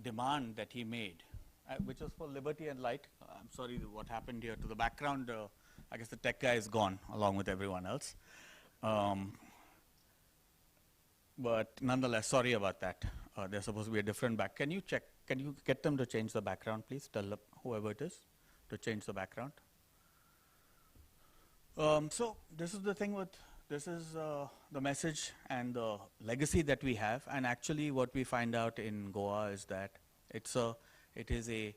demand that he made, which was for liberty and light. I'm sorry what happened here to the background. I guess the tech guy is gone along with everyone else. But nonetheless, sorry about that. There's supposed to be a different back. Can you check? Can you get them to change the background, please? Tell them, whoever it is, to change the background. So this is the thing with, this is the message and the legacy that we have. And actually what we find out in Goa is that it is a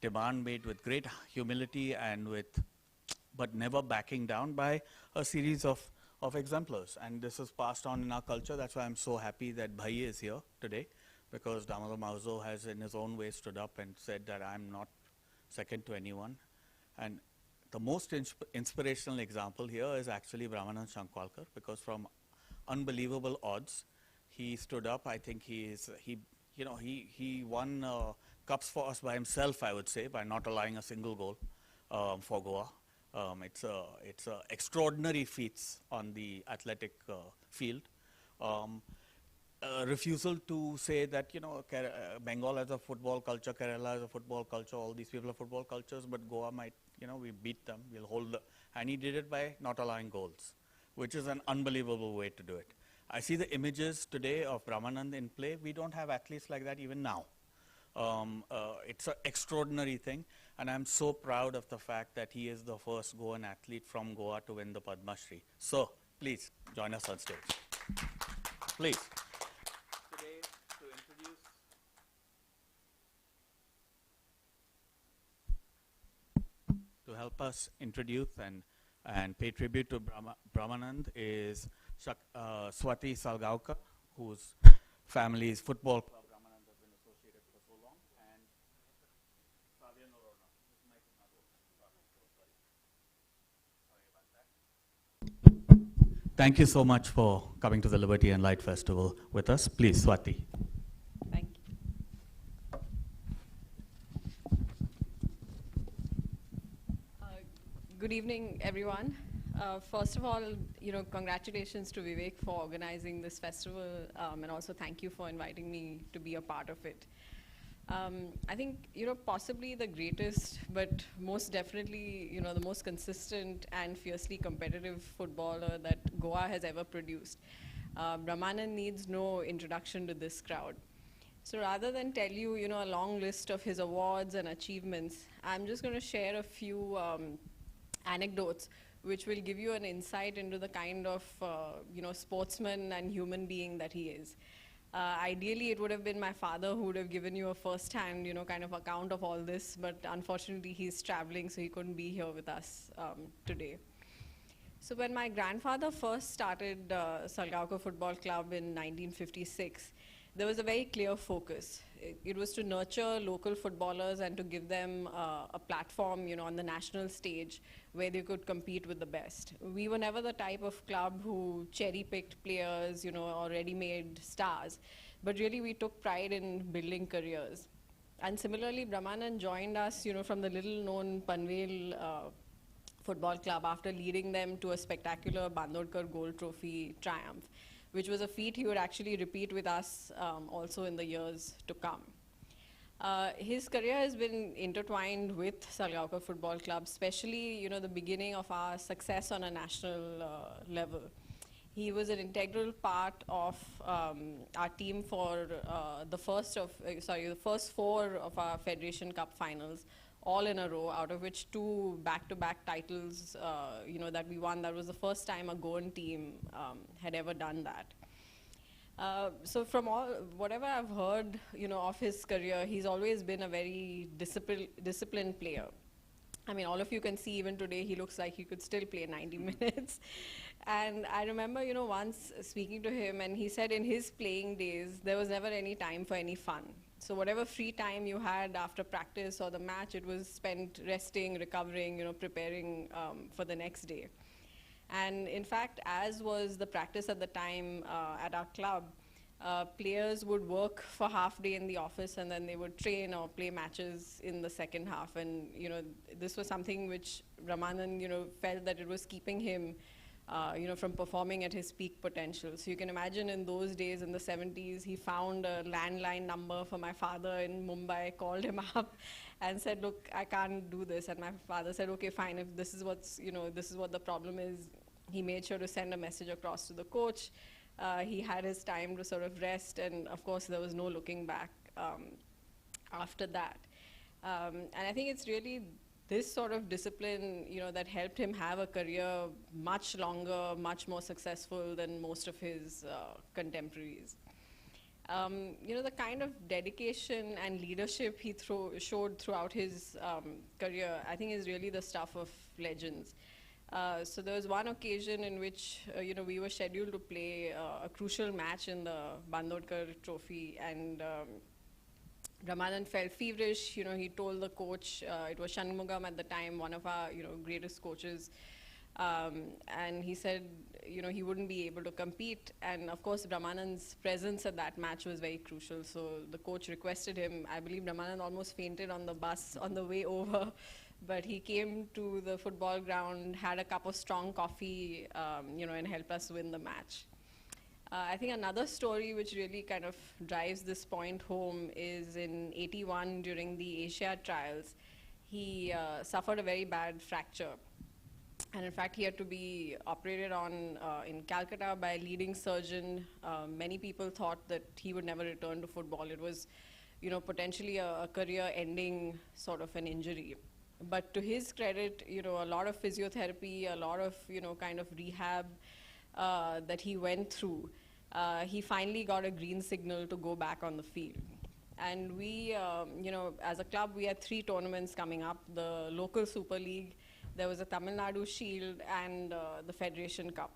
demand made with great humility and but never backing down by a series of exemplars. And this is passed on in our culture. That's why I'm so happy that Bhai is here today, because Damodar Mauzo has in his own way stood up and said that I'm not second to anyone. And the most inspirational example here is actually Brahmanand Sankhwalkar, because from unbelievable odds, he stood up. I think he won cups for us by himself, I would say, by not allowing a single goal for Goa. It's a extraordinary feats on the athletic field. Refusal to say that, Bengal has a football culture, Kerala has a football culture, all these people are football cultures, but Goa might, we beat them, we'll hold and he did it by not allowing goals, which is an unbelievable way to do it. I see the images today of Brahmanand in play. We don't have athletes like that even now. It's an extraordinary thing, and I'm so proud of the fact that he is the first Goan athlete from Goa to win the Padma Shri. So, please join us on stage. Please. Today, to introduce help us introduce and pay tribute to Brahmanand is Swati Salgaonkar, whose family's football club Brahmanand has been associated for so long, and Fabian Orona. Sorry about that. Thank you so much for coming to the Liberty and Light Festival with us. Please, Swati. Thank you. Good evening, everyone. First of all, congratulations to Vivek for organizing this festival, and also thank you for inviting me to be a part of it. I think, possibly the greatest, but most definitely, the most consistent and fiercely competitive footballer that Goa has ever produced. Brahmanand needs no introduction to this crowd. So rather than tell you, a long list of his awards and achievements, I'm just going to share a few anecdotes which will give you an insight into the kind of sportsman and human being that he is. Ideally, it would have been my father who would have given you a first-hand, kind of account of all this, but unfortunately he's traveling, so he couldn't be here with us today. So when my grandfather first started Salgaonkar Football Club in 1956, there was a very clear focus. It was to nurture local footballers and to give them a platform, on the national stage where they could compete with the best. We were never the type of club who cherry-picked players, or ready-made stars, but really we took pride in building careers. And similarly, Brahmanand joined us, from the little-known Panvel Football Club after leading them to a spectacular Bandodkar Gold Trophy triumph, which was a feat he would actually repeat with us also in the years to come. His career has been intertwined with Salgaonkar Football Club, especially the beginning of our success on a national level. He was an integral part of our team for the first four of our Federation Cup finals, all in a row, out of which 2 back-to-back titles, that we won. That was the first time a Goan team had ever done that. So from whatever I've heard, of his career, he's always been a very disciplined player. I mean, all of you can see even today, he looks like he could still play 90 minutes. And I remember, once speaking to him, and he said in his playing days, there was never any time for any fun. So whatever free time you had after practice or the match, it was spent resting, recovering, preparing for the next day. And in fact, as was the practice at the time at our club, players would work for half day in the office and then they would train or play matches in the second half. And this was something which Brahmanand felt that it was keeping him from performing at his peak potential. So you can imagine in those days, in the 70s, he found a landline number for my father in Mumbai, called him up and said, look, I can't do this. And my father said, okay, fine, if this is this is what the problem is. He made sure to send a message across to the coach. He had his time to sort of rest, and of course there was no looking back after that. And I think it's really this sort of discipline, that helped him have a career much longer, much more successful than most of his contemporaries. The kind of dedication and leadership he showed throughout his career, I think is really the stuff of legends. So there was one occasion in which, we were scheduled to play a crucial match in the Bandodkar Trophy, and Brahmanand felt feverish. He told the coach, it was Shanmugam at the time, one of our, greatest coaches, and he said, he wouldn't be able to compete. And of course, Brahmanand's presence at that match was very crucial. So the coach requested him. I believe Brahmanand almost fainted on the bus on the way over, but he came to the football ground, had a cup of strong coffee, and helped us win the match. I think another story which really kind of drives this point home is in '81 during the Asia trials. He suffered a very bad fracture. And in fact, he had to be operated on in Calcutta by a leading surgeon. Many people thought that he would never return to football. It was, potentially a career-ending sort of an injury. But to his credit, a lot of physiotherapy, a lot of, kind of rehab that he went through, he finally got a green signal to go back on the field. And we, as a club, we had 3 tournaments coming up: the local Super League, there was a Tamil Nadu Shield, and the Federation Cup.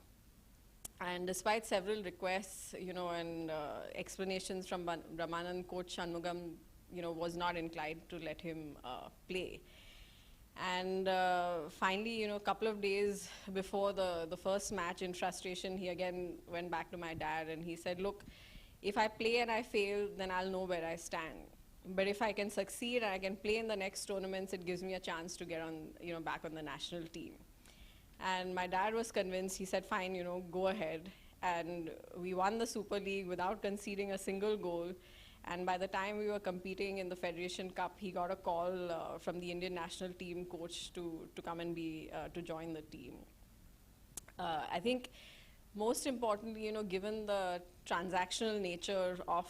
And despite several requests, and explanations from Brahmanand, coach Shanmugam, was not inclined to let him play. And finally, a couple of days before the first match, in frustration, he again went back to my dad and he said, look, if I play and I fail, then I'll know where I stand. But if I can succeed and I can play in the next tournaments, it gives me a chance to get on, back on the national team. And my dad was convinced. He said, fine, go ahead. And we won the Super League without conceding a single goal. And by the time we were competing in the Federation Cup, he got a call from the Indian national team coach to come and to join the team. I think most importantly, given the transactional nature of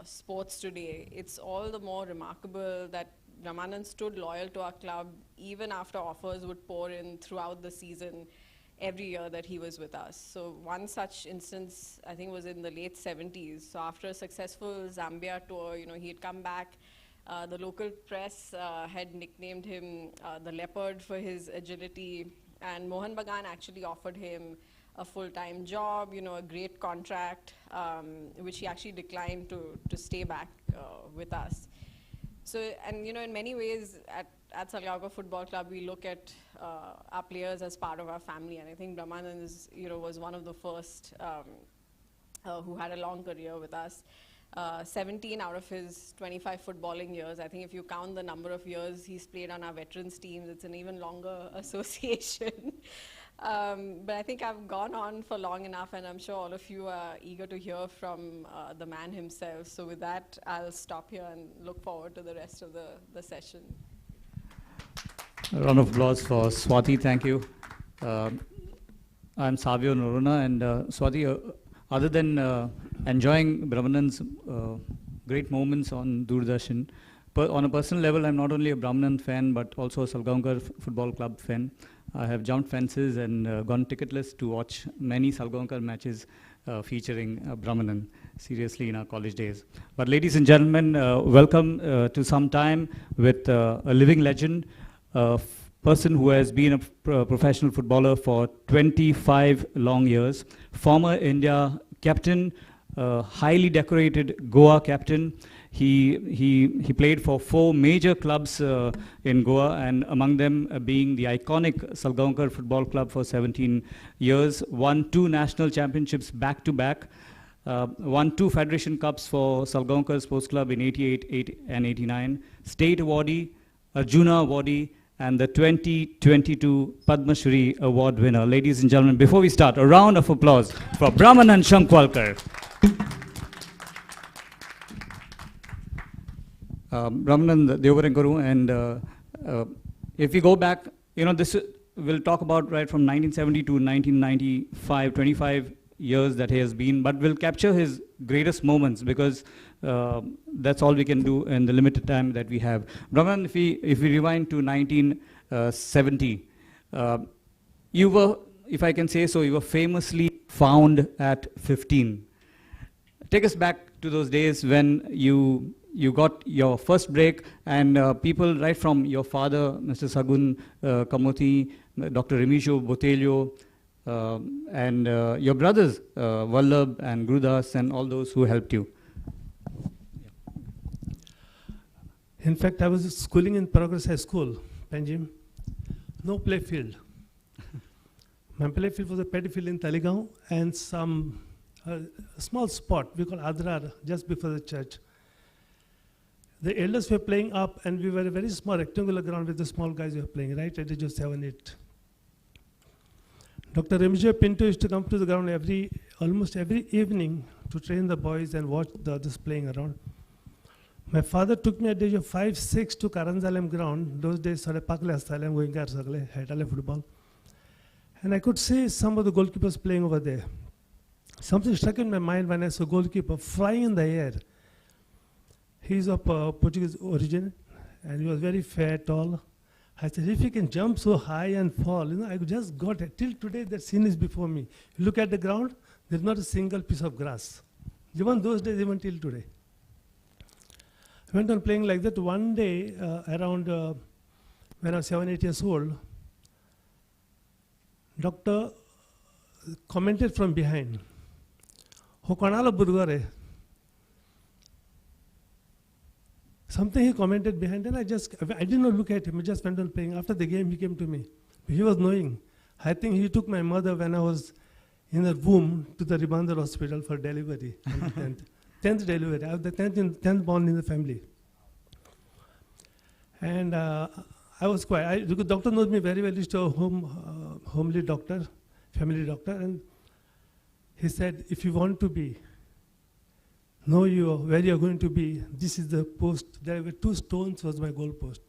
sports today, it's all the more remarkable that Brahmanand stood loyal to our club even after offers would pour in throughout the season every year that he was with us. So one such instance, I think, was in the late 70s. So after a successful Zambia tour, he had come back. The local press had nicknamed him the Leopard for his agility. And Mohan Bagan actually offered him a full-time job, a great contract, which he actually declined to stay back with us. So, and in many ways, at Sankhwalkar Football Club, we look at our players as part of our family, and I think Brahmanand is, was one of the first who had a long career with us. 17 out of his 25 footballing years. I think if you count the number of years he's played on our veterans teams, it's an even longer association. But I think I've gone on for long enough, and I'm sure all of you are eager to hear from the man himself. So with that, I'll stop here and look forward to the rest of the session. A round of applause for Swati. Thank you. I'm Savio Noruna, and Swati, other than enjoying Brahmanand's great moments on Doordarshan, on a personal level, I'm not only a Brahmanand fan, but also a Sankhwalkar Football Club fan. I have jumped fences and gone ticketless to watch many Sankhwalkar matches featuring Brahmanand, seriously, in our college days. But ladies and gentlemen, welcome to some time with a living legend, a person who has been a professional footballer for 25 long years, former India captain, highly decorated Goa captain. He played for 4 major clubs in Goa, and among them being the iconic Sankhwalkar Football Club for 17 years, won 2 national championships back-to-back, won 2 Federation Cups for Sankhwalkar Sports Club in '88 and '89, State Awardee, Arjuna Awardee, and the 2022 Padma Shri Award winner. Ladies and gentlemen, before we start, a round of applause for Brahmanand Sankhwalkar. Brahmanand Devarankaru, and if we go back, this we'll talk about right from 1970 to 1995, 25 years that he has been, but we'll capture his greatest moments because that's all we can do in the limited time that we have. Brahmanand, if we rewind to 1970, you were, if I can say so, you were famously found at 15. Take us back to those days when you got your first break, and people right from your father, Mr. Sagun Kamoti, Dr. Remisho Botelho, and your brothers, Vallabh and Gurudas, and all those who helped you. In fact, I was schooling in Progress High School, Panjim. No play field. My play field was a paddy field in Taligaon and some small spot we call Adrar, just before the church. The elders were playing up, and we were a very small rectangular ground with the small guys who were playing, right at the age of 7, 8. Dr. Remigio Pinto used to come to the ground almost every evening to train the boys and watch the others playing around. My father took me at the age of 5, 6 to Karanzalem ground. Those days, football. And I could see some of the goalkeepers playing over there. Something struck in my mind when I saw a goalkeeper flying in the air. He's of Portuguese origin, and he was very fair, tall. I said, if he can jump so high and fall, I just got it. Till today, that scene is before me. You look at the ground, there's not a single piece of grass. Even those days, even till today. I went on playing like that. One day, around when I was 7, 8 years old, doctor commented from behind, "Ho kanala burgare." Something he commented behind, and I did not look at him, I just went on playing. After the game, he came to me. He was knowing. I think he took my mother when I was in her womb to the Ribandar hospital for delivery, on the 10th. 10th delivery. I was the 10th born in the family. And I was quiet. The doctor knows me very well. He's a homely doctor, family doctor. And he said, if you want to be, know where you're going to be, this is the post. There were 2 stones was my goal post.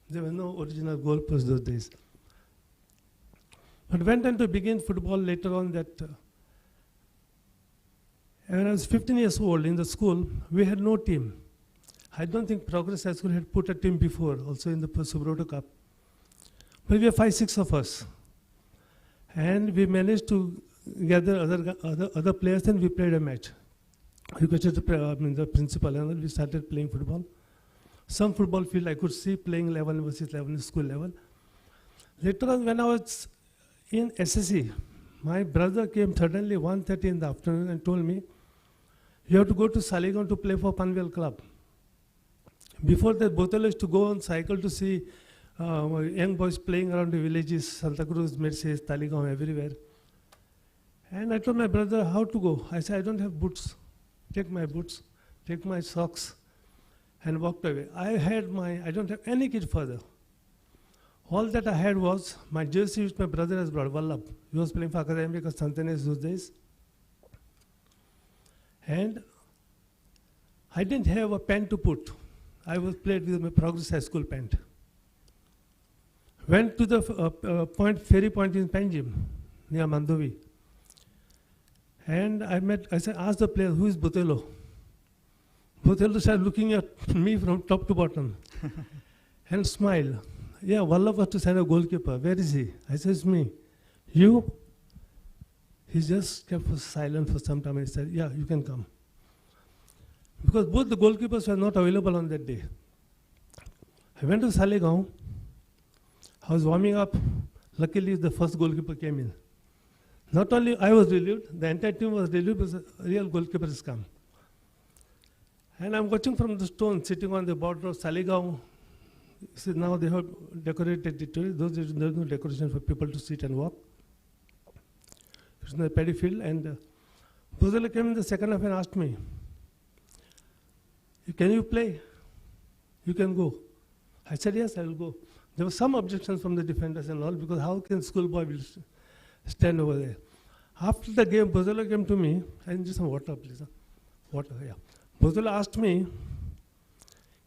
There were no original goal posts those days. But went on to begin football later on that. When I was 15 years old in the school, we had no team. I don't think Progress High School had put a team before, also in the Subroto Cup. But we were 5, 6 of us. And we managed to gather other players, and we played a match. We requested the principal, and we started playing football. Some football field I could see playing 11 versus 11 school level. Later on, when I was in SSC, my brother came suddenly 1:30 in the afternoon and told me, you have to go to Saligaon to play for Panvel Club. Before that, Botelho used to go on cycle to see young boys playing around the villages, Santa Cruz, Mercedes, Taligaon, everywhere. And I told my brother how to go. I said, I don't have boots. Take my boots, take my socks, and walked away. I don't have any kit further. All that I had was my jersey which my brother has brought, Vallabh. He was playing for Academy because Santanes those days. And I didn't have a pen to put. I was played with my Progress High School pant. Went to the ferry point in Panjim, near Mandovi. And I asked the player, who is Botelho? Botelho started looking at me from top to bottom and smiled. Yeah, Vallabh was to sign a goalkeeper. Where is he? I said, it's me. You? He just kept silent for some time and said, yeah, you can come. Because both the goalkeepers were not available on that day. I went to Saligaon. I was warming up. Luckily, the first goalkeeper came in. Not only I was relieved, the entire team was relieved because a real goalkeeper has come. And I'm watching from the stone sitting on the border of Saligaon. See, now they have decorated it. There's no decoration for people to sit and walk. It's in the paddy field. And Botelho came in the second half and asked me, can you play? You can go. I said, yes, I will go. There were some objections from the defenders and all, because how can schoolboy will stand over there? After the game, Bozolo came to me, and just some water, please. Water, yeah. Bozolo asked me,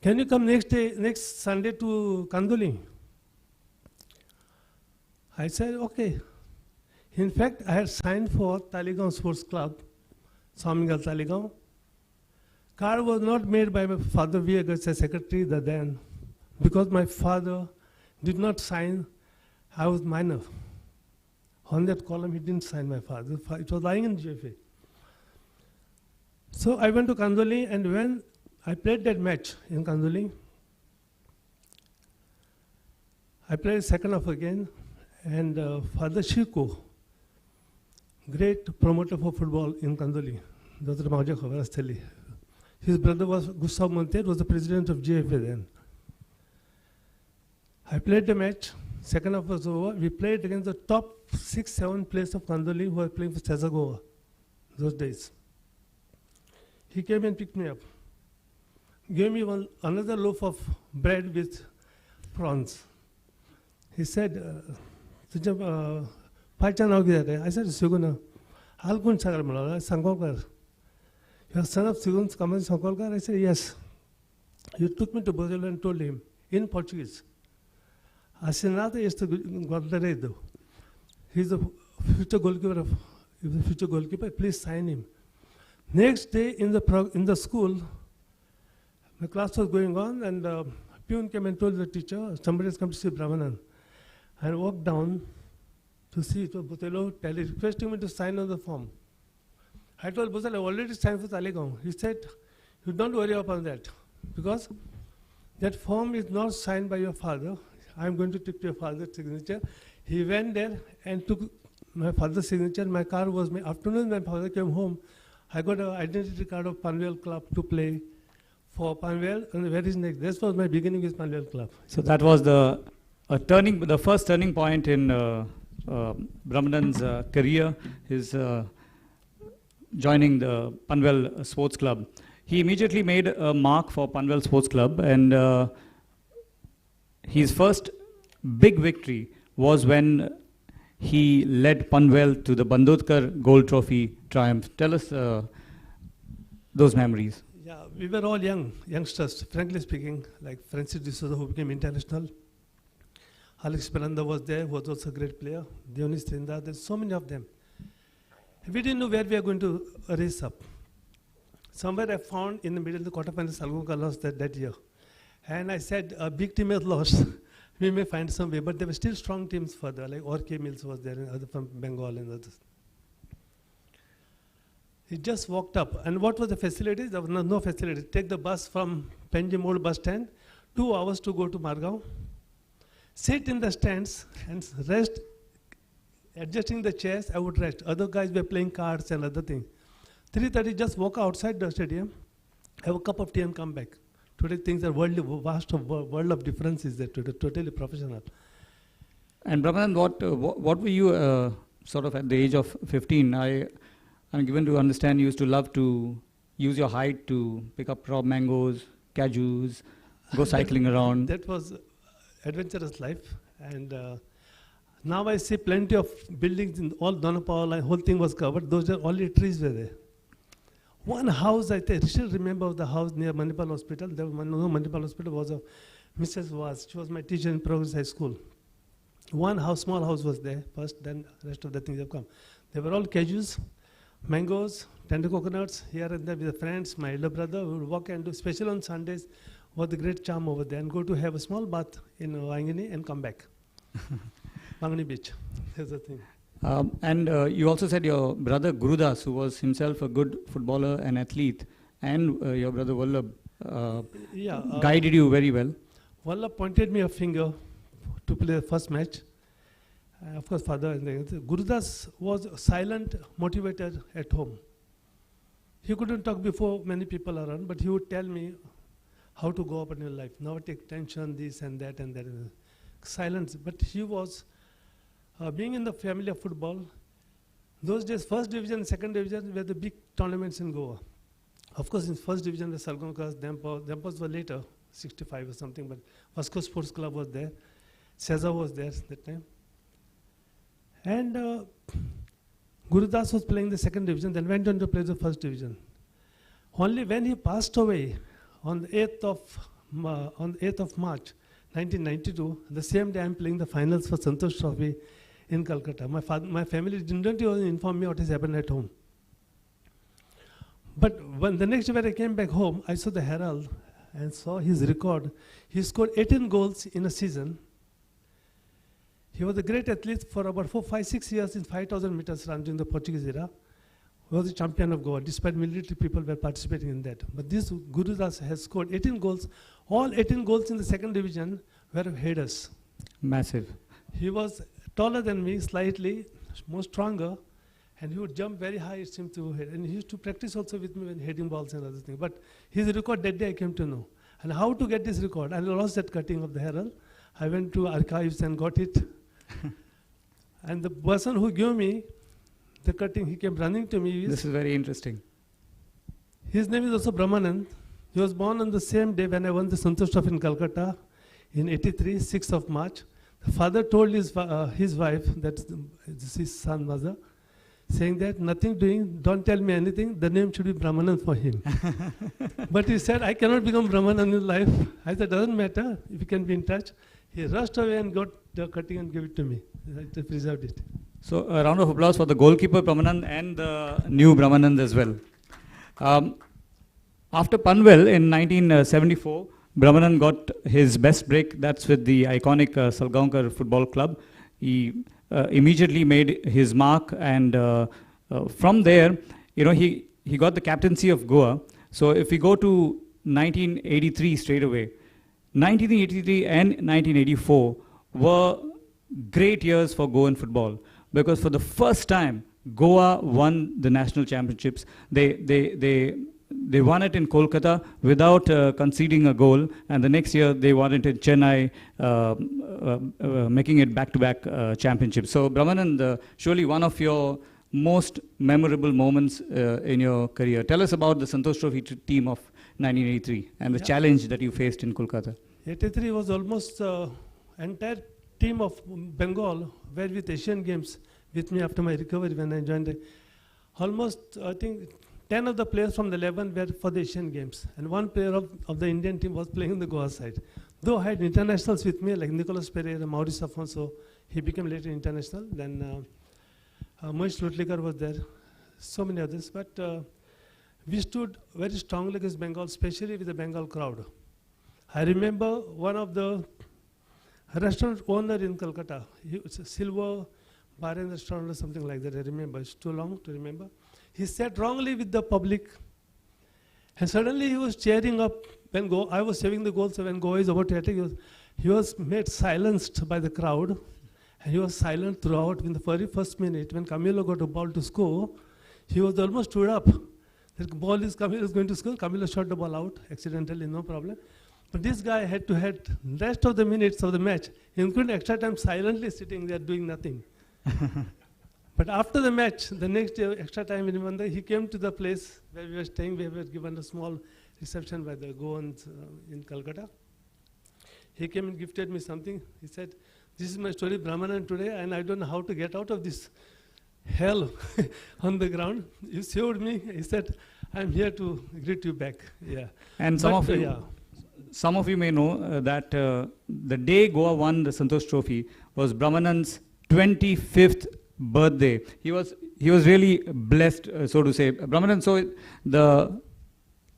can you come next Sunday to Kandoli? I said, okay. In fact, I had signed for Taligaon Sports Club, Swamingal Taligaon. Card was not made by my father Viagas as secretary then, because my father did not sign. I was minor. On that column, he didn't sign my father. It was lying in GFA. So I went to Kandoli, and when I played that match in Kandoli, I played second half again, and Father Shiko, great promoter for football in Kandoli, his brother was Gustav Monteiro, was the president of GFA then. I played the match, second half was over. We played against the top 6-7 players of Kandoli who were playing for Cesargoa those days. He came and picked me up, gave me another loaf of bread with prawns. He said, I said, Suguna, Algun Sagarmala, Sankhwalkar. You are son of Sigun Sankhwalkar? I said, yes. You took me to Brazil and told him in Portuguese, Assinado este Guardaredo. He's the future goalkeeper. Please sign him. Next day in the school, my class was going on, and Pune came and told the teacher, somebody has come to see Brahmanand. I walked down to see it was Botelo requesting me to sign on the form. I told Bozal, I already signed for Taligaon. He said, you don't worry about that, because that form is not signed by your father. I'm going to take your father's signature. He went there and took my father's signature. My car was made. Afternoon, my father came home. I got an identity card of Panvel Club to play for Panvel, and where is next? This was my beginning with Panvel Club. So that was the first turning point in Brahmanand's career, his joining the Panvel Sports Club. He immediately made a mark for Panvel Sports Club, and his first big victory was when he led Panvel to the Bandodkar Gold Trophy triumph. Tell us those memories. Yeah, we were all youngsters, frankly speaking, like Francis D'Souza, who became international. Alex Miranda was there, who was also a great player. Dionis Trinda, there's so many of them. We didn't know where we are going to race up. Somewhere I found in the middle of the quarterfinal, Sankhwalkar lost that year. And I said, a big team has lost. We may find some way, but there were still strong teams further, like Orke Mills was there, and other from Bengal and others. He just walked up. And what was the facilities? There was no facilities. Take the bus from Penjim Old Bus Stand, 2 hours to go to Margao. Sit in the stands and rest, adjusting the chairs, I would rest. Other guys were playing cards and other things. 3:30, just walk outside the stadium, have a cup of tea and come back. Today things are vast world of differences there today, totally professional. And Brahmanand, what were you sort of at the age of 15? I'm given to understand you used to love to use your height to pick up raw mangoes, cajus, go cycling around. That was adventurous life, and now I see plenty of buildings in all Donapal, whole thing was covered. Those are only trees were there. One house, I still remember the house near Manipal Hospital. There was no Manipal Hospital, was a Mrs. Was. She was my teacher in Progress High School. One house, small house was there first, then rest of the things have come. They were all cajus, mangoes, tender coconuts, here and there with the friends. My elder brother would walk and do, special on Sundays, was the great charm over there, and go to have a small bath in Wangini and come back. Wangini beach, that's the thing. And you also said your brother Gurudas, who was himself a good footballer and athlete, and your brother Vallabh guided you very well. Vallabh pointed me a finger to play the first match. Of course, father and Gurudas was a silent motivator at home. He couldn't talk before many people around, but he would tell me how to go up in your life. Now take tension, this and that and that. Silence, but he was being in the family of football. Those days, first division, second division were the big tournaments in Goa. Of course, in first division, the Salgaonkars, Dampos were later, 65 or something, but Vasco Sports Club was there. Seza was there that time. And Gurudas was playing the second division, then went on to play the first division. Only when he passed away on the 8th of March, 1992, the same day I'm playing the finals for Santosh Trophy in Calcutta. My family didn't even inform me what has happened at home. But when the next day when I came back home, I saw the Herald and saw his record. He scored 18 goals in a season. He was a great athlete for about 4, 5, 6 years in 5,000 meters run during the Portuguese era. He was the champion of Goa, despite military people were participating in that. But this Gurudas has scored 18 goals. All 18 goals in the second division were headers. Massive. He was taller than me, slightly, more stronger, and he would jump very high, it seemed to head. And he used to practice also with me when heading balls and other things. But his record that day I came to know. And how to get this record? I lost that cutting of the Herald. I went to archives and got it. And the person who gave me the cutting, he came running to me. This is very interesting. His name is also Brahmanand. He was born on the same day when I won the Santosh Trophy in Calcutta in 83, 6th of March. The father told his wife, that this is his son, mother, saying that nothing doing, don't tell me anything, the name should be Brahmanand for him. But he said, I cannot become Brahmanand in life. I said, doesn't matter, if you can be in touch. He rushed away and got the cutting and gave it to me. I preserved it. So a round of applause for the goalkeeper Brahmanand and the new Brahmanand as well. After Panvel in 1974, Brahmanand got his best break. That's with the iconic Sankhwalkar football club. He immediately made his mark, and from there, he got the captaincy of Goa. So if we go to 1983 straight away, 1983 and 1984 were great years for Goan football, because for the first time Goa won the national championships. They won it in Kolkata without conceding a goal, and the next year they won it in Chennai, making it back-to-back championships. So Brahmanand, surely one of your most memorable moments in your career. Tell us about the Santosh Trophy team of 1983 and the challenge that you faced in Kolkata. 83 was almost entire team of Bengal were with Asian Games with me after my recovery when I joined. Almost, I think, 10 of the players from the 11 were for the Asian Games, and one player of the Indian team was playing in the Goa side. Though I had internationals with me, like Nicolas Pereira, Maurice Afonso, he became later international. Then Moish Lutlikar was there, so many others. But we stood very strongly against Bengal, especially with the Bengal crowd. I remember one of the restaurant owner in Calcutta, he was a Silver Bar and Restaurant or something like that, I remember. It's too long to remember. He sat wrongly with the public, and suddenly he was cheering up when I was saving the goal, so when Goa is about to attack, he was made silenced by the crowd, and he was silent throughout. In the very first minute, when Camilo got a ball to score, he was almost stood up. The ball is, Camilo is going to score, Camilo shot the ball out, accidentally, no problem. But this guy had to head rest of the minutes of the match, including extra time, silently sitting there doing nothing. But after the match, the next day, extra time in Monday, he came to the place where we were staying. We were given a small reception by the Goans in Calcutta. He came and gifted me something. He said, this is my story, Brahmanand, today, and I don't know how to get out of this hell on the ground. You saved me. He said, I'm here to greet you back. Yeah. And some of you may know that the day Goa won the Santosh Trophy was Brahmanand's 25th birthday. He was really blessed, so to say. Brahmanand, so the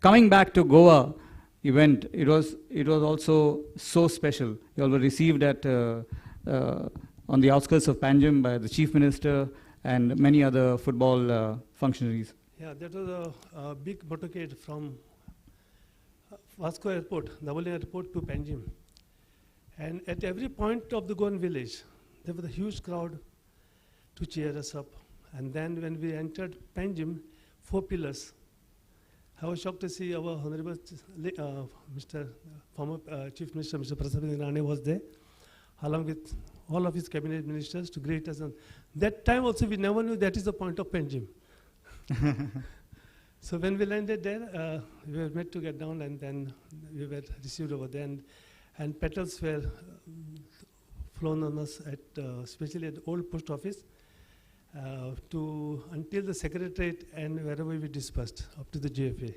coming back to Goa event, it was also so special. You all were received at on the outskirts of Panjim by the Chief Minister and many other football functionaries. Yeah, that was a big motorcade from Vasco Airport, Navali Airport to Panjim. And at every point of the Goan village, there was a huge crowd to cheer us up. And then when we entered Panjim, 4 pillars. I was shocked to see our Honorable former Chief Minister, Mr. Prasad Rane was there, along with all of his cabinet ministers to greet us. And that time also we never knew that is the point of Panjim. So when we landed there, we were made to get down, and then we were received over there. And petals were flown on us at, especially at the old post office, until the secretariat and wherever we dispersed, up to the GFA.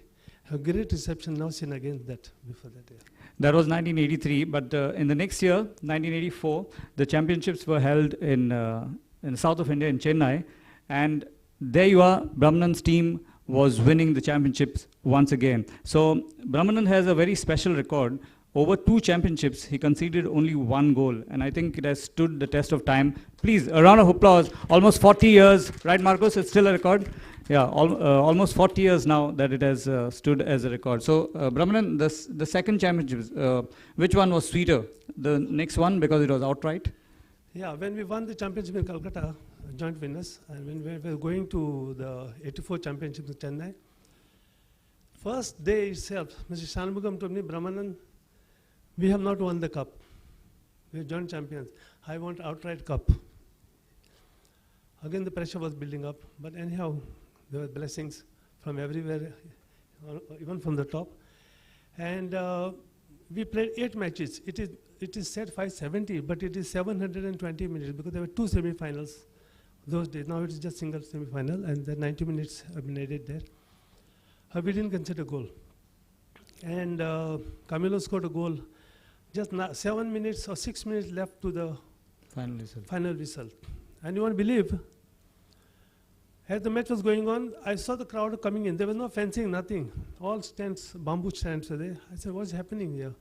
A great reception, now seen again that, before that. Yeah. That was 1983, but in the next year, 1984, the championships were held in the south of India, in Chennai, and there you are, Brahmanand's team was winning the championships once again. So Brahmanand has a very special record. Over 2 championships, he conceded only 1 goal, and I think it has stood the test of time. Please, a round of applause. Almost 40 years, right, Marcos? It's still a record? Yeah, almost 40 years now that it has stood as a record. So, Brahmanand, the second championships, which one was sweeter? The next one, because it was outright? Yeah, when we won the championship in Calcutta, joint winners, and when we were going to the 84 championship in Chennai, first day itself, Mr. Shanmugam told me, Brahmanand, we have not won the cup. We are joint champions. I want outright cup. Again, the pressure was building up, but anyhow, there were blessings from everywhere, even from the top. And we played 8 matches. It is set 570, but it is 720 minutes because there were 2 semi-finals those days. Now it is just single semi-final, and the 90 minutes have been added there. We didn't consider goal. And Camilo scored a goal. Just 7 minutes or 6 minutes left to the final whistle. And you won't believe, as the match was going on, I saw the crowd coming in. There was no fencing, nothing. All stands, bamboo stands were there. I said, what's happening here?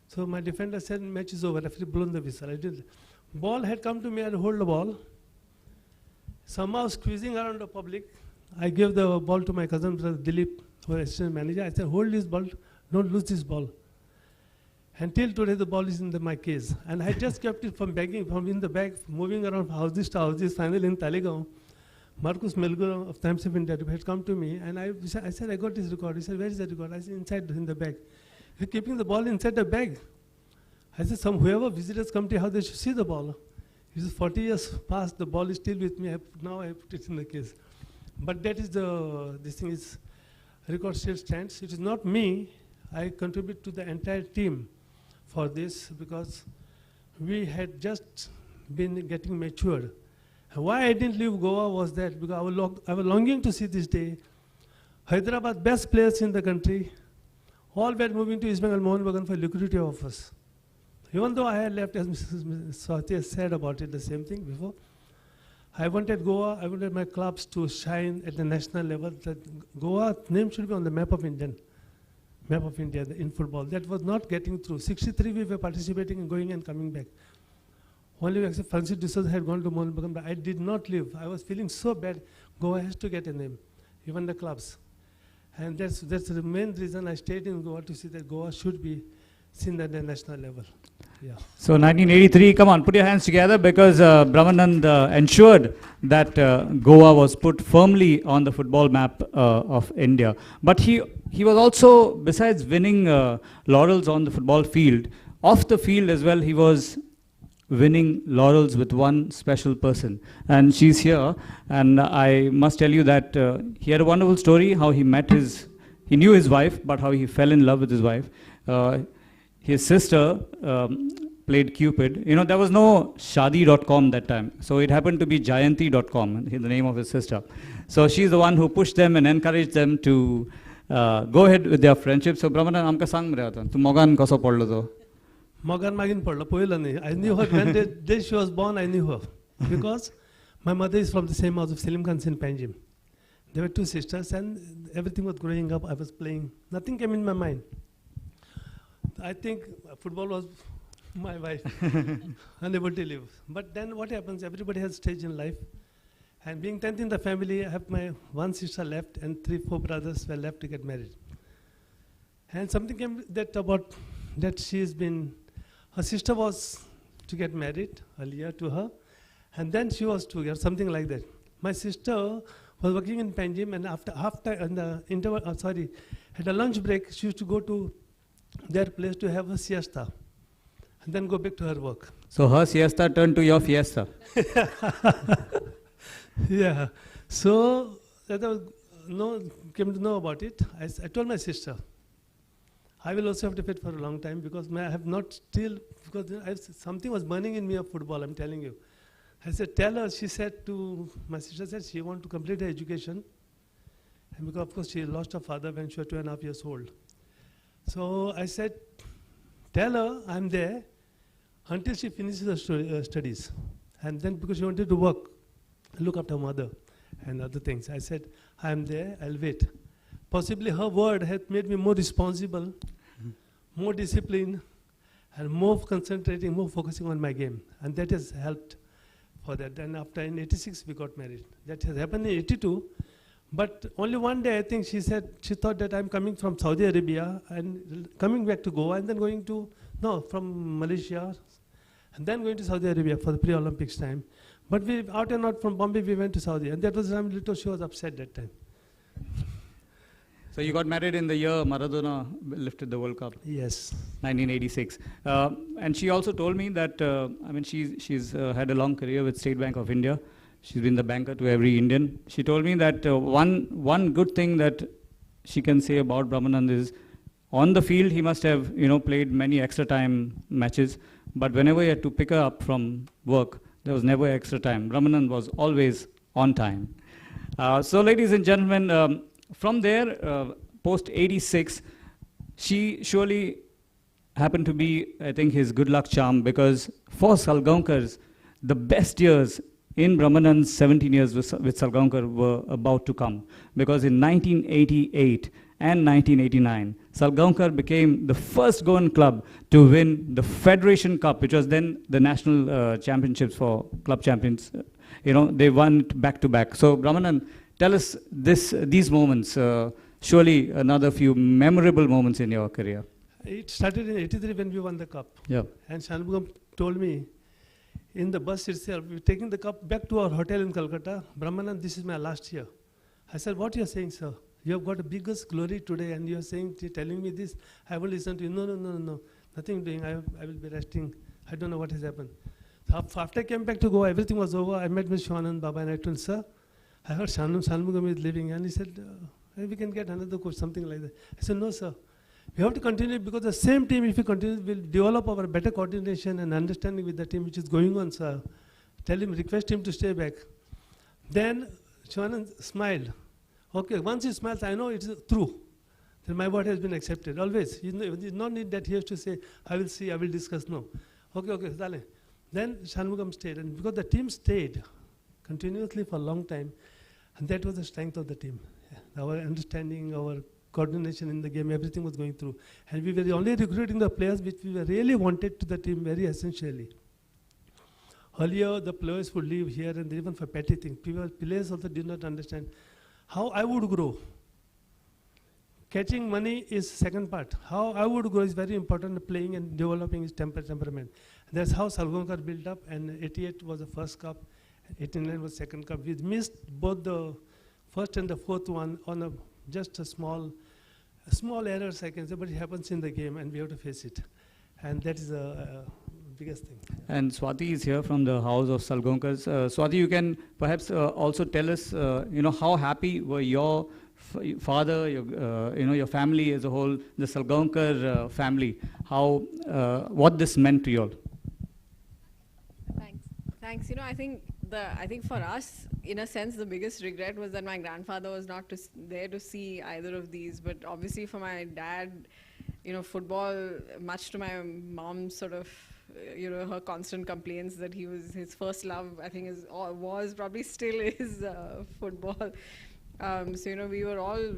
So my defender said, match is over. Referee blown the whistle. I did. Ball had come to me. I hold the ball. Somehow squeezing around the public, I gave the ball to my cousin brother Dilip, who was assistant manager. I said, hold this ball. Don't lose this ball. Until today, the ball is in my case. And I just kept it from begging, from in the bag, moving around houses to houses. Finally, in Talegaon, Marcus Melgur of Times of India had come to me, and I said, I got this record. He said, where is that record? I said, inside in the bag. You're keeping the ball inside the bag. I said, whoever visitors come to your house, they should see the ball. He said, 40 years past, the ball is still with me. Now I put it in the case. But that is this thing is, record still stands. It is not me. I contribute to the entire team for this because we had just been getting matured. And why I didn't leave Goa was that because I was longing to see this day. Hyderabad, best players in the country, all were moving to East Bengal Mohan Bagan for lucrative offers. Even though I had left, as Mrs. Swati has said about it, the same thing before, I wanted Goa, I wanted my clubs to shine at the national level. That Goa name should be on the map of India in football. That was not getting through. 63 we were participating and going and coming back. Only except Francis D'Souza had gone to Mohan Bagan, but I did not leave. I was feeling so bad. Goa has to get a name, even the clubs. And that's the main reason I stayed in Goa, to see that Goa should be seen at the national level. Yeah. So 1983, come on, put your hands together, because Brahmanand ensured that Goa was put firmly on the football map of India. But he was also, besides winning laurels on the football field, off the field as well, he was winning laurels with one special person. And she's here, and I must tell you that he had a wonderful story, how he knew his wife, but how he fell in love with his wife. His sister played Cupid. You know, there was no Shadi.com that time. So it happened to be Jayanti.com, the name of his sister. So she's the one who pushed them and encouraged them to go ahead with their friendship. So Brahmanand, amka sang mare ata. Tu Mogan kaso padlo to? Mogan magin padlo, poila nahi. I knew her when the day she was born. I knew her because my mother is from the same house of Selim Khan in Panjim. There were 2 sisters, and everything was growing up. I was playing. Nothing came in my mind. I think football was my wife, unable to live. But then what happens, everybody has stage in life. And being 10th in the family, I have my 1 sister left and 3-4 brothers were left to get married. And something came that her sister was to get married earlier to her. And then she was to get something like that. My sister was working in Panjim, and after at a lunch break, she used to go to their place to have a siesta and then go back to her work. So her siesta turned to your fiesta. Yeah. So that came to know about it. I told my sister, I will also have to wait for a long time because I have not still, because something was burning in me of football, I'm telling you. I said, tell her, she said to, my sister said she want to complete her education. And because of course she lost her father when she was 2.5 years old. So I said, tell her I'm there until she finishes her studies. And then because she wanted to work, look after her mother and other things. I said, I'm there, I'll wait. Possibly her word had made me more responsible, more disciplined, and more concentrating, more focusing on my game. And that has helped for that. And after in 86 we got married. That has happened in 82. But only one day I think she said, she thought that I'm coming from Saudi Arabia and coming back to Goa and then going to, no, from Malaysia and then going to Saudi Arabia for the pre-Olympics time. But we, out and out from Bombay, we went to Saudi. And that was I'm little, she was upset that time. So you got married in the year Maradona lifted the World Cup. Yes. 1986. And she also told me that, I mean, she's had a long career with State Bank of India. She's been the banker to every Indian. She told me that one good thing that she can say about Brahmanand is, on the field he must have, played many extra time matches, but whenever he had to pick her up from work, there was never extra time. Brahmanand was always on time. So ladies and gentlemen, from there, post 86, she surely happened to be, I think, his good luck charm, because for Salgaunkars, the best years in Brahmanand's 17 years with Salgaunkar were about to come. Because in 1988 and 1989, Salgaunkar became the first Goan club to win the Federation Cup, which was then the national championships for club champions. They won it back to back. So Brahmanand, tell us these moments, surely another few memorable moments in your career. It started in 83 when we won the cup. Yeah. And Shanmugam told me, in the bus itself, we were taking the cup back to our hotel in Calcutta. Brahmanand, this is my last year. I said, what you are saying, sir? You have got the biggest glory today and you are telling me this. I will listen to you. No. Nothing doing. I will be resting. I don't know what has happened. So after I came back to Goa, everything was over. I met with Shwanand Baba and I told him, sir, I heard Shanmugam is leaving. And he said, we can get another coach, something like that. I said, no, sir. We have to continue because the same team, if we continue, will develop our better coordination and understanding with the team which is going on, sir. Tell him, request him to stay back. Then Shwanand smiled. Okay, once he smiles, I know it's true. Then my word has been accepted, always. There's no need that he has to say, I will see, I will discuss, no. Okay, dale. Then Shanmugam stayed, and because the team stayed continuously for a long time, and that was the strength of the team. Our understanding, our coordination in the game, everything was going through. And we were only recruiting the players which we were really wanted to the team very essentially. Earlier, the players would leave here and even for petty things. Players also did not understand how I would grow. Catching money is second part. How I would grow is very important. Playing and developing his temperament. That's how Salgaunkar built up, and 88 was the first cup, 89 was second cup. We missed both the first and the fourth one on just a small errors, I can say, but it happens in the game and we have to face it. And that is the biggest thing. And Swati is here from the house of Salgaunkars. Swati, you can perhaps also tell us, how happy were your father, your family as a whole, the Salgaunkar family, what this meant to you all? Thanks. I think for us, in a sense, the biggest regret was that my grandfather was not there to see either of these. But obviously for my dad, football, much to my mom's sort of, her constant complaints that his first love, I think was probably still is football. So, we were all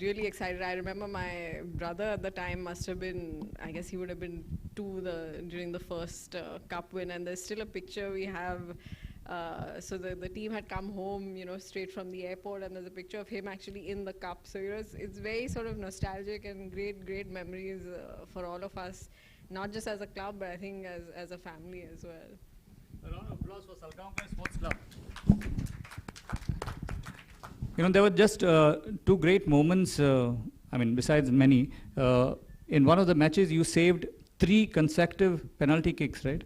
really excited. I remember my brother at the time must have been, I guess he would have been 2 during the first cup win. And there's still a picture we have. So the team had come home, straight from the airport, and there's a picture of him actually in the cup. So it's very sort of nostalgic and great memories for all of us, not just as a club, but I think as a family as well. A round of applause for Salgaunkar Sports Club. There were just 2 great moments, besides many. In one of the matches, you saved 3 consecutive penalty kicks, right?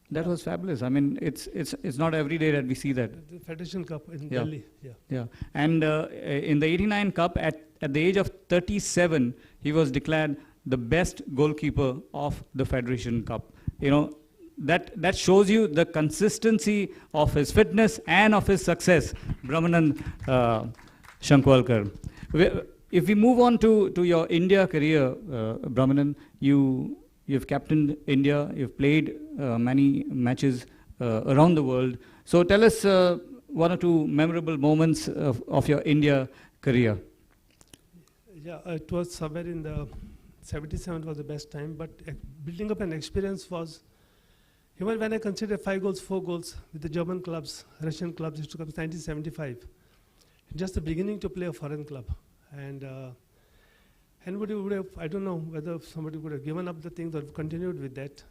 That was fabulous. It's not every day that we see that. The Federation Cup in Delhi. Yeah. And in the 89 Cup, at the age of 37, he was declared the best goalkeeper of the Federation Cup. You know, that shows you the consistency of his fitness and of his success, Brahmanand Sankhwalkar. If we move on to your India career, Brahmanand, you've captained India, you've played many matches around the world. So tell us one or two memorable moments of your India career. Yeah, it was somewhere in the 77 was the best time, but building up an experience was, even when I consider 5 goals, 4 goals with the German clubs, Russian clubs, used to come 1975. Just the beginning to play a foreign club. And anybody would have, I don't know whether somebody would have given up the things or continued with that.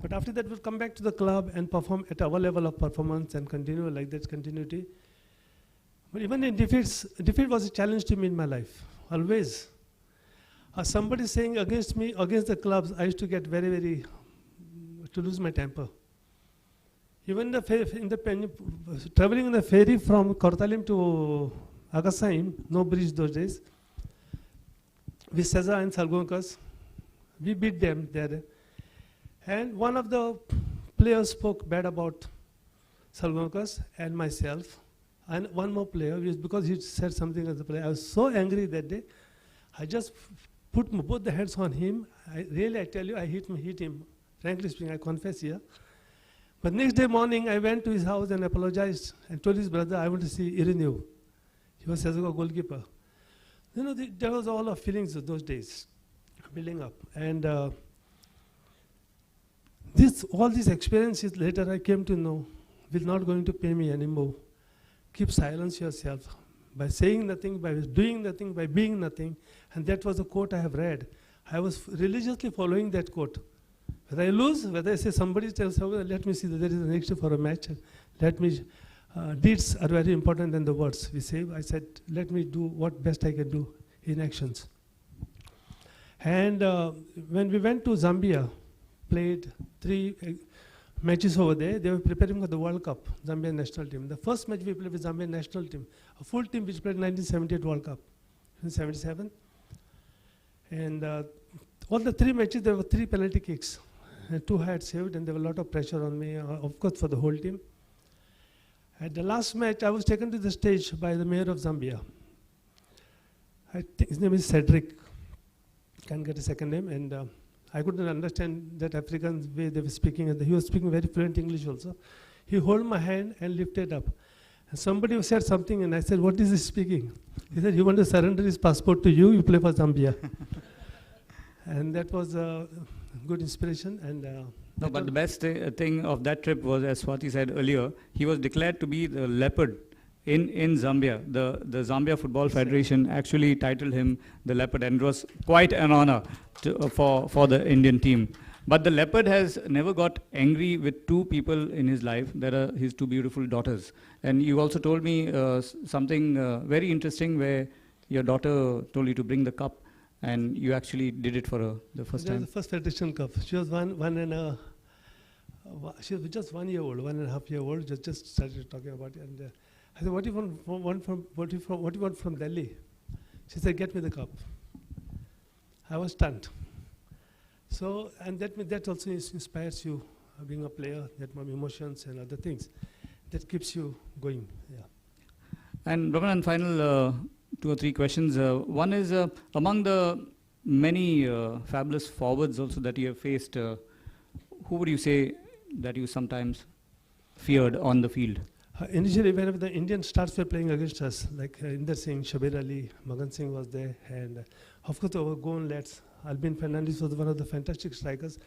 But after that, we'll come back to the club and perform at our level of performance and continue like that continuity. But even in defeat was a challenge to me in my life, always. Somebody saying against me, against the clubs, I used to get very, to lose my temper. Even traveling in the ferry from Kortalim to Agasaim, no bridge those days, with Cesar and Salgonkars, we beat them there. And one of the players spoke bad about Salgonkars and myself, and one more player, because he said something as a player. I was so angry that day, I just put both the heads on him. I tell you, I hit him. Frankly speaking, I confess here. But next day morning, I went to his house and apologized and told his brother, I want to see Irineu. He was a goalkeeper. You know, there was all of feelings of those days building up. And all these experiences later I came to know will not going to pay me anymore. Keep silence yourself by saying nothing, by doing nothing, by being nothing. And that was a quote I have read. I was religiously following that quote. Whether I lose, whether I say somebody tells me, let me see that there is an extra for a match. Let me, deeds are very important than the words we say. I said, let me do what best I can do in actions. And when we went to Zambia, played 3 matches over there, they were preparing for the World Cup, Zambian national team. The first match we played with Zambian national team, a full team which played 1978 World Cup, in 77. And all the 3 matches, there were 3 penalty kicks. And 2 I had saved, and there was a lot of pressure on me, of course, for the whole team. At the last match, I was taken to the stage by the mayor of Zambia. I think his name is Cedric. Can't get a second name. And I couldn't understand that African way they were speaking. And he was speaking very fluent English also. He held my hand and lifted up. And somebody said something, and I said, what is he speaking? He said, he want to surrender his passport to you, you play for Zambia. And that was a good inspiration. And no, but the best thing of that trip was, as Swati said earlier, he was declared to be the leopard in Zambia. The Zambia Football Federation actually titled him the leopard, and it was quite an honor for the Indian team. But the leopard has never got angry with 2 people in his life. There are his 2 beautiful daughters. And you also told me something very interesting, where your daughter told you to bring the cup, and you actually did it for the first time. The first Federation Cup. She was she was just 1 year old, 1.5 year old. Just started talking about it. And I said, what do you want from Delhi? She said, get me the cup. I was stunned. So, and that also inspires you, being a player, that emotions and other things. That keeps you going. Yeah. And Brahmanand, final 2 or 3 questions. One is, among the many fabulous forwards also that you have faced, who would you say that you sometimes feared on the field? Initially, whenever the Indian stars were playing against us, like Inder Singh, Shabir Ali, Magan Singh was there, and of course our Goan lads, Albin Fernandes was one of the fantastic strikers.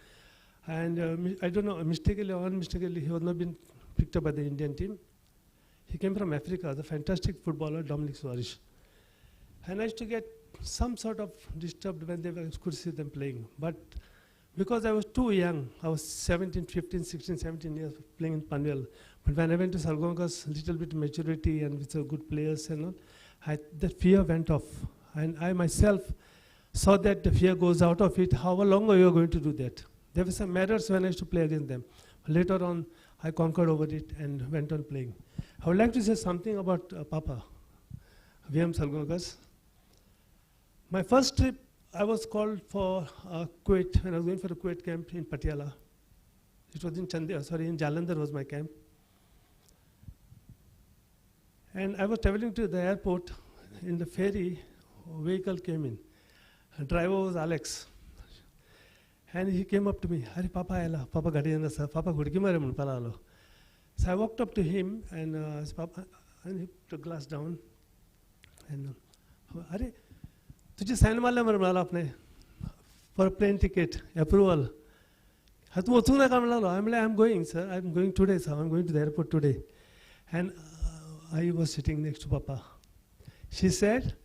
And I don't know, mistakenly or unmistakably, he was not been picked up by the Indian team. He came from Africa, the fantastic footballer, Dominic Suarez. And I used to get some sort of disturbed when they could see them playing. But because I was too young, I was 17, 15, 16, 17 years playing in Panvel. But when I went to Salgonkas, little bit maturity and with good players and all, that fear went off. And I myself saw that the fear goes out of it. How long are you going to do that? There were some matters when I used to play against them. Later on, I conquered over it and went on playing. I would like to say something about Papa, VM Salgonkas. My first trip, I was called for Kuwait, when I was going for a Kuwait camp in Patiala. It was in in Jalandhar was my camp. And I was traveling to the airport. In the ferry, a vehicle came in. The driver was Alex. And he came up to me, "Hari Papa aila, Papa gadi anda sir, Papa gudki mare mun pala alo." So I walked up to him and said, "Papa," and he put the glass down. And "Hari, tujhe sign mala mare mala apne for a plane ticket approval." I'm like, "I'm going, sir. I'm going today, sir. I'm going to the airport today." And I was sitting next to Papa. She said,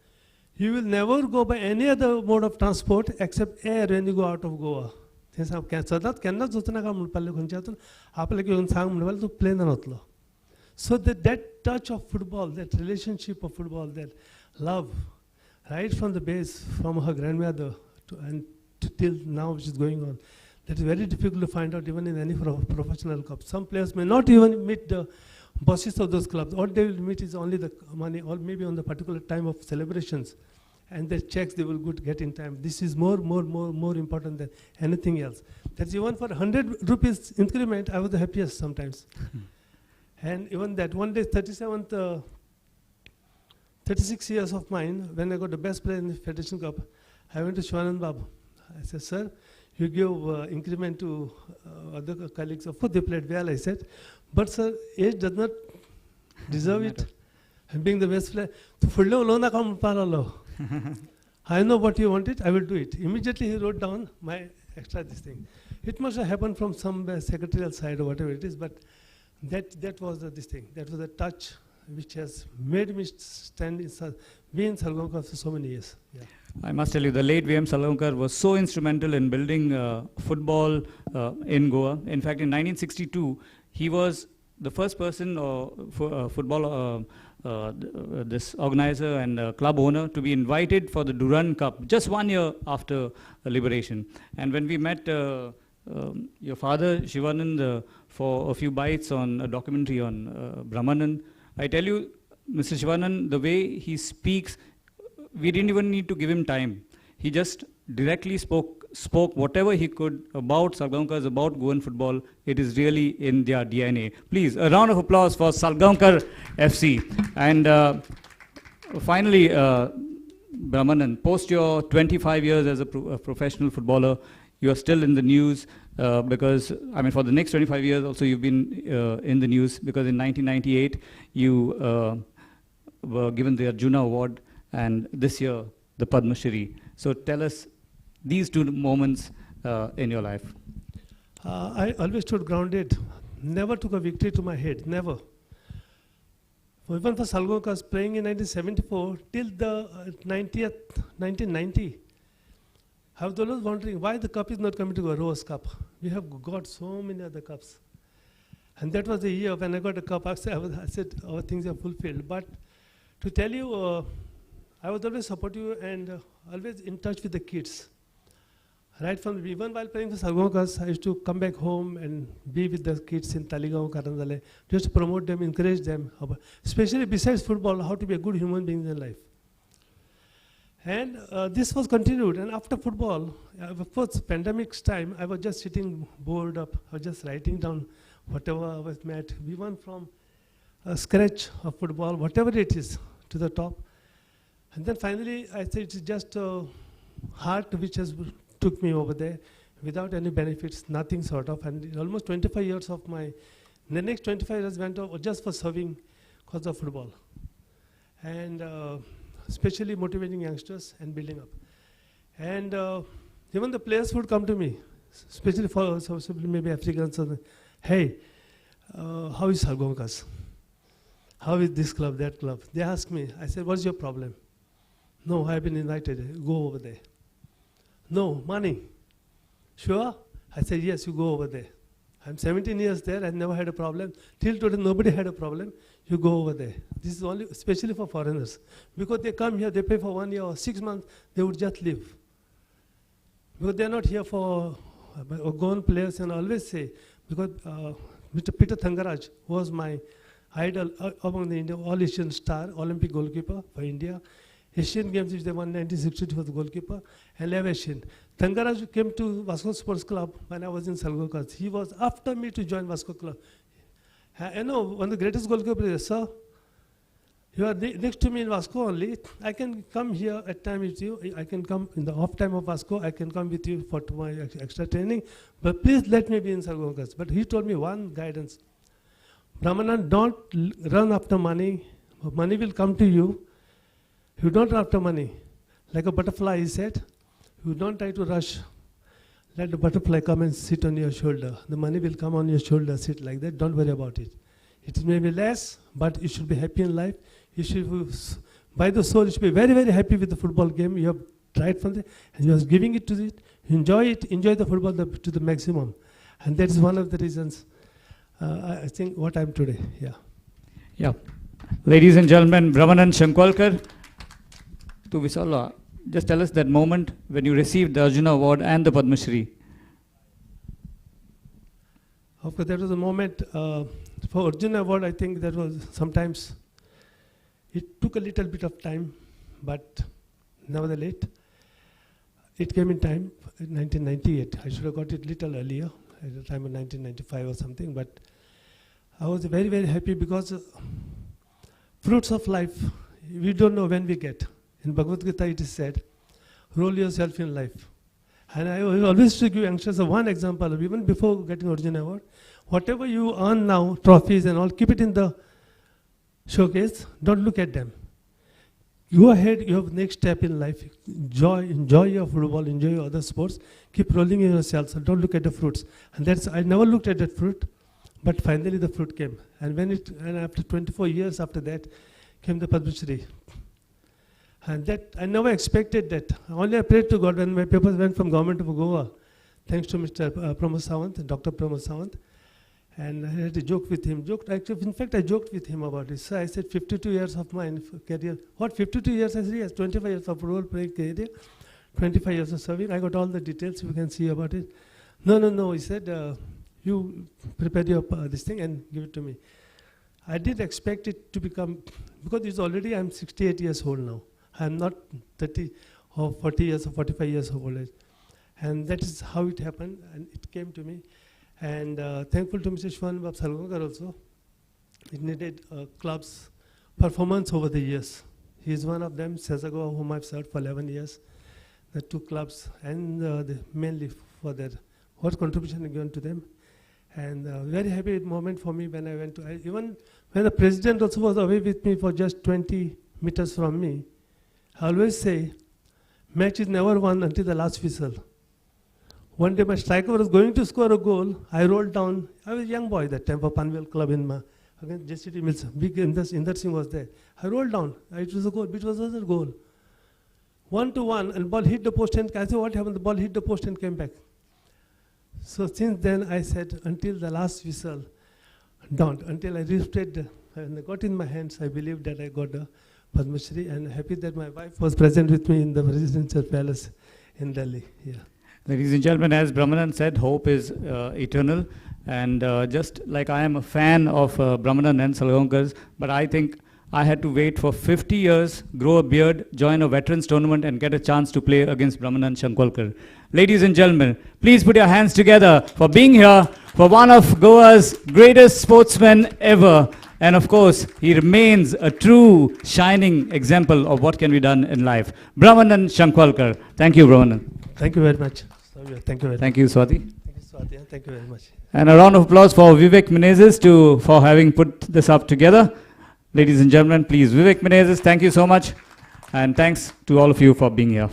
"You will never go by any other mode of transport except air when you go out of Goa." So that touch of football, that relationship of football, that love, right from the base, from her grandmother and till now, which is going on, that is very difficult to find out even in any professional club. Some players may not even meet the bosses of those clubs. All they will meet is only the money, or maybe on the particular time of celebrations, and the checks they will get in time. This is more important than anything else. That's even for 100 rupees increment, I was the happiest sometimes. And even that one day, 36 years of mine, when I got the best player in the Federation Cup, I went to Shivanand Babu. I said, "Sir, you give increment to other colleagues. Of course, they played well," I said. "But sir, age does not deserve it. And being the best player, I know what you wanted, I will do it." Immediately he wrote down my extra this thing. It must have happened from some secretarial side or whatever it is, but that was this thing. That was a touch which has made me stand in Salgaonkar for so many years. Yeah. I must tell you, the late V.M. Salgaonkar was so instrumental in building football in Goa. In fact, in 1962, he was the first person, football, this organizer and club owner, to be invited for the Durand Cup just 1 year after liberation. And when we met your father, Shivanand, for a few bites on a documentary on Brahmanand, I tell you, Mr. Shivanand, the way he speaks, we didn't even need to give him time. He just directly spoke whatever he could about Salgaonkars, about Goan football. It is really in their DNA. Please, a round of applause for Salgaonkar FC. And finally, Brahmanand, post your 25 years as a professional footballer, you are still in the news because, I mean, for the next 25 years also you've been in the news, because in 1998 you were given the Arjuna Award, and this year the Padma Shri. So tell us these two moments in your life. I always stood grounded, never took a victory to my head, never. Even for Salgaonkar playing in 1974 till the 1990, I was always wondering why the cup is not coming to a Rose Cup. We have got so many other cups. And that was the year when I got a cup. I said our things are fulfilled. But to tell you, I was always supportive and always in touch with the kids. Right from even while playing for Salgaonkar, I used to come back home and be with the kids in Taligaon, Karandale, just to promote them, encourage them, especially besides football, how to be a good human being in life. And this was continued. And after football, of course, pandemic's time, I was just sitting bored up. I was just writing down whatever I was met. We went from a scratch of football, whatever it is, to the top. And then finally, I said it's just a heart which has took me over there without any benefits, nothing sort of. And almost 25 years of the next 25 years went over just for serving cause of football. And especially motivating youngsters and building up. And even the players would come to me, especially for maybe Africans, "Hey, how is Salgaonkar? How is this club, that club?" They ask me. I said, "What's your problem?" "No, I've been invited. Go over there." "No, money." "Sure?" I said, "Yes, you go over there. I'm 17 years there. I never had a problem. Till today, nobody had a problem. You go over there." This is only, especially for foreigners. Because they come here, they pay for 1 year or 6 months, they would just leave. Because they're not here for gone players, and I always say, because Mr. Peter Thangaraj was my idol among the India, all-Asian star, Olympic goalkeeper for India. Asian Games which they won 1962 for the goalkeeper, and Lev Asian. Tangaraj came to Vasco Sports Club when I was in Sankhwalkar. He was after me to join Vasco Club. You know, one of the greatest goalkeepers is, sir, you are next to me in Vasco only. I can come here at time with you. I can come in the off time of Vasco. I can come with you for my extra training. But please let me be in Sankhwalkar. But he told me one guidance. Brahmanand, don't run after money. Money will come to you. You don't run after money. Like a butterfly, he said. You don't try to rush. Let the butterfly come and sit on your shoulder. The money will come on your shoulder, sit like that. Don't worry about it. It may be less, but you should be happy in life. You should, by the soul, you should be very, very happy with the football game. You have tried from there, and you are giving it to it. Enjoy it. Enjoy the football to the maximum. And that is one of the reasons I think what I am today. Yeah. Yeah. Ladies and gentlemen, Brahmanand Sankhwalkar, to Visala, just tell us that moment when you received the Arjuna Award and the Padma Shri. Of course, that was a moment for Arjuna Award. I think that was sometimes, it took a little bit of time, but nevertheless, it came in time, in 1998. I should have got it little earlier, at the time of 1995 or something, but I was very, very happy because fruits of life, we don't know when we get. In Bhagavad Gita it is said, roll yourself in life. And I always used to give youngsters one example, even before getting Arjuna Award, whatever you earn now, trophies and all, keep it in the showcase, don't look at them. Go ahead, you have next step in life. Enjoy your football, enjoy your other sports, keep rolling in yourself, so don't look at the fruits. And that's, I never looked at that fruit, but finally the fruit came. And and after 24 years after that, came the Padma Shri. And that, I never expected that. Only I prayed to God when my papers went from government of Goa, thanks to Mr. Pramod Sawant, Dr. Pramod Sawant. And I had a joke with him. In fact, I joked with him about it. So I said, 52 years of my career. What, 52 years? I said, yes, 25 years of role playing career, 25 years of serving. I got all the details, you can see about it. No, he said, you prepare your this thing and give it to me. I didn't expect it to become, because it's already, I'm 68 years old now. I'm not 30 or 40 years or 45 years old. And that is how it happened, and it came to me. And thankful to Mr. Shwan Bab Salgaonkar also. It needed club's performance over the years. He is one of them, Sezago, whom I've served for 11 years. The two clubs, and mainly for their what contribution given to them. And very happy moment for me when I went to, even when the president also was away with me for just 20 meters from me. I always say, match is never won until the last whistle. One day my striker was going to score a goal. I rolled down. I was a young boy that time for Panvel Club in against JCT Mills. Big Inder Singh was there. I rolled down. It was a goal. It was another goal. 1-1, and ball hit the post and I said, what happened? The ball hit the post and came back. So since then I said, until the last whistle, don't. Until I reached it, and I got in my hands, I believe that I got the Padma Shri, and happy that my wife was present with me in the presidential palace in Delhi. Yeah. Ladies and gentlemen, as Brahmanand said, hope is eternal. And just like I am a fan of Brahmanand and Salgaonkar's, but I think I had to wait for 50 years, grow a beard, join a veterans tournament, and get a chance to play against Brahmanand Sankhwalkar. Ladies and gentlemen, please put your hands together for being here for one of Goa's greatest sportsmen ever. And of course, he remains a true shining example of what can be done in life. Brahmanand Sankhwalkar. Thank you, Brahmanand. Thank you very much. Thank you very much. Thank you, Swati. Thank you, Swati. Thank you very much. And a round of applause for Vivek Menezes for having put this up together. Ladies and gentlemen, please, Vivek Menezes, thank you so much. And thanks to all of you for being here.